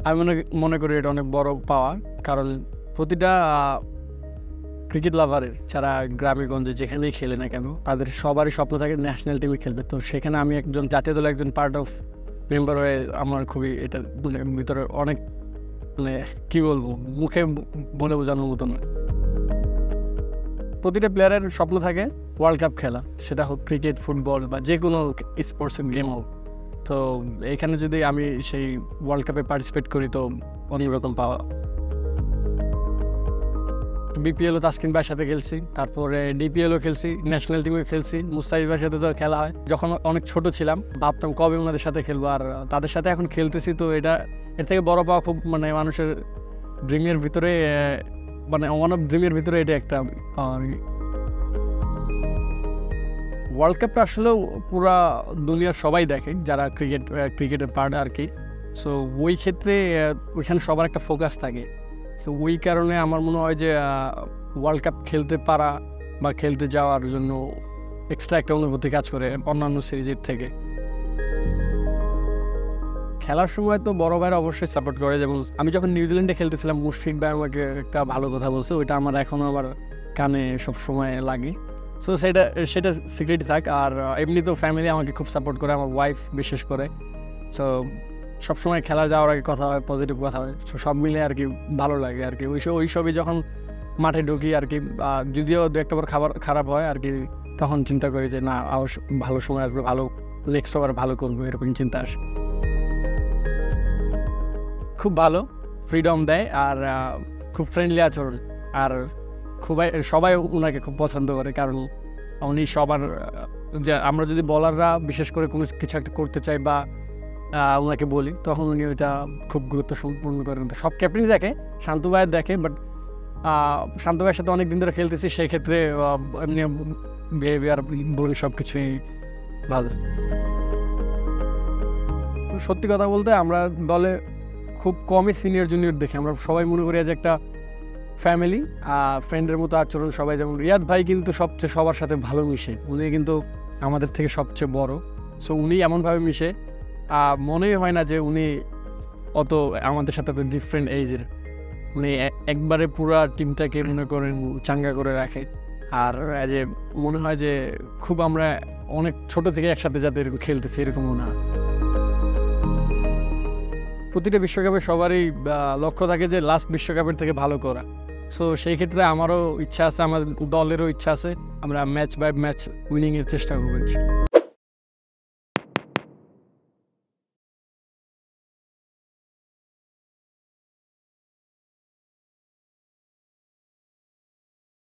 আমি মনে করি এটা অনেক বড় পাওয়া, কারণ প্রতিটা ক্রিকেট লাভারের যারা গ্রামেগঞ্জে যেখানেই খেলে না কেন তাদের সবারই স্বপ্ন থাকে ন্যাশনাল টিমে খেলবে। তো সেখানে আমি একজন জাতীয় দলের একজন পার্ট অফ মেম্বার হয়ে আমার খুবই এটা ভিতরে অনেক মানে কী বলবো, মুখে বলে বোঝানোর মতো নয়। প্রতিটা প্লেয়ারের স্বপ্ন থাকে ওয়ার্ল্ড কাপ খেলা, সেটা হোক ক্রিকেট, ফুটবল বা যে কোনো স্পোর্টসের গেম হোক। তো এখানে যদি আমি সেই ওয়ার্ল্ড কাপে পার্টিসিপেট করি তো অন্যরকম পাওয়া। বিপিএলও তাসকিন ভাইয়ের সাথে খেলছি, তারপরে ডিপিএলও খেলছি, ন্যাশনাল টিমেও খেলছি, মুস্তাফিজের সাথে তো খেলা হয়। যখন অনেক ছোট ছিলাম ভাবতাম কবে ওনাদের সাথে খেলবো, আর তাদের সাথে এখন খেলতেছি। তো এর থেকে বড় পাওয়া খুব মানে মানুষের ড্রিমের ভিতরে, মানে ওয়ান অফ ড্রিমের ভিতরে এটা একটা। ওয়ার্ল্ড কাপটা আসলেও পুরা দুনিয়ার সবাই দেখে যারা ক্রিকেটের পার্ট আর কি। সো ওই ক্ষেত্রে ওইখানে সবার একটা ফোকাস থাকে। তো ওই কারণে আমার মনে হয় যে ওয়ার্ল্ড কাপ খেলতে পারা বা খেলতে যাওয়ার জন্য এক্সট্রা একটা অনুভূতি কাজ করে অন্যান্য সিরিজের থেকে। খেলার সময় তো বড় ভাইরা অবশ্যই সাপোর্ট করে। যেমন আমি যখন নিউজিল্যান্ডে খেলতেছিলাম, মুশফিক ভাই আমাকে একটা ভালো কথা বলছে, ওইটা আমার এখনও আবার কানে সবসময় লাগে। সো সেটা সিক্রেটই থাক। আর এমনি তো ফ্যামিলি আমাকে খুব সাপোর্ট করে, আমার ওয়াইফ বিশেষ করে। সো সবসময় খেলা যাওয়ার আগে কথা হয়, পজিটিভ কথা হয়। সব মিলে আর কি ভালো লাগে আর কি। ওই সবই যখন মাঠে ঢুকি আর কি, যদিও দু একটা বার খারাপ হয় আর কি, তখন চিন্তা করি যে না, ভালো সময় আসবে, ভালো নেক্সট ওভার ভালো করবো, এরকম চিন্তা আসে। খুব ভালো ফ্রিডম দেয় আর খুব ফ্রেন্ডলি আচরণ, আর সবাই ওনাকে খুব পছন্দ করে। কারণ উনি সবার যে আমরা যদি বলাররা বিশেষ করে কোনো কিছু একটা করতে চাই বা ওনাকে বলি, তখন উনি ওইটা খুব গুরুত্ব সম্পূর্ণ করেন। সব ক্যাপ্টেনই দেখে, শান্ত ভাইয়ের দেখে, বাট শান্ত ভাইয়ের সাথে অনেক দিন ধরে খেলতেছি, সেই ক্ষেত্রে এমনি বিহেভিয়ার বলি সব কিছুই ভালো। সত্যি কথা বলতে আমরা দলে খুব কমই সিনিয়র জুনিয়র দেখি, আমরা সবাই মনে করি যে একটা ফ্যামিলি, ফ্রেন্ডের মতো আচরণ সবাই। যেমন রিয়াদ ভাই কিন্তু সবার সাথে ভালো মিশে, উনি কিন্তু আমাদের থেকে সবচেয়ে বড়। সো উনি এমনভাবে মিশে মনেই হয় না যে উনি অত আমাদের সাথে তো ডিফারেন্ট এজের। উনি একবারে পুরা টিমটাকে মনে করেন চাঙ্গা করে রাখে। আর যে মনে হয় যে খুব আমরা অনেক ছোট থেকে একসাথে যাতে এরকম খেলতেছি, এরকম মনে হয়। প্রতিটা বিশ্বকাপে সবারই লক্ষ্য থাকে যে লাস্ট বিশ্বকাপের থেকে ভালো করা। সো সেই ক্ষেত্রে আমারও ইচ্ছা আছে, আমার দলেরও ইচ্ছা আছে, আমরা ম্যাচ বাই ম্যাচ উইনিংয়ের চেষ্টা করবো।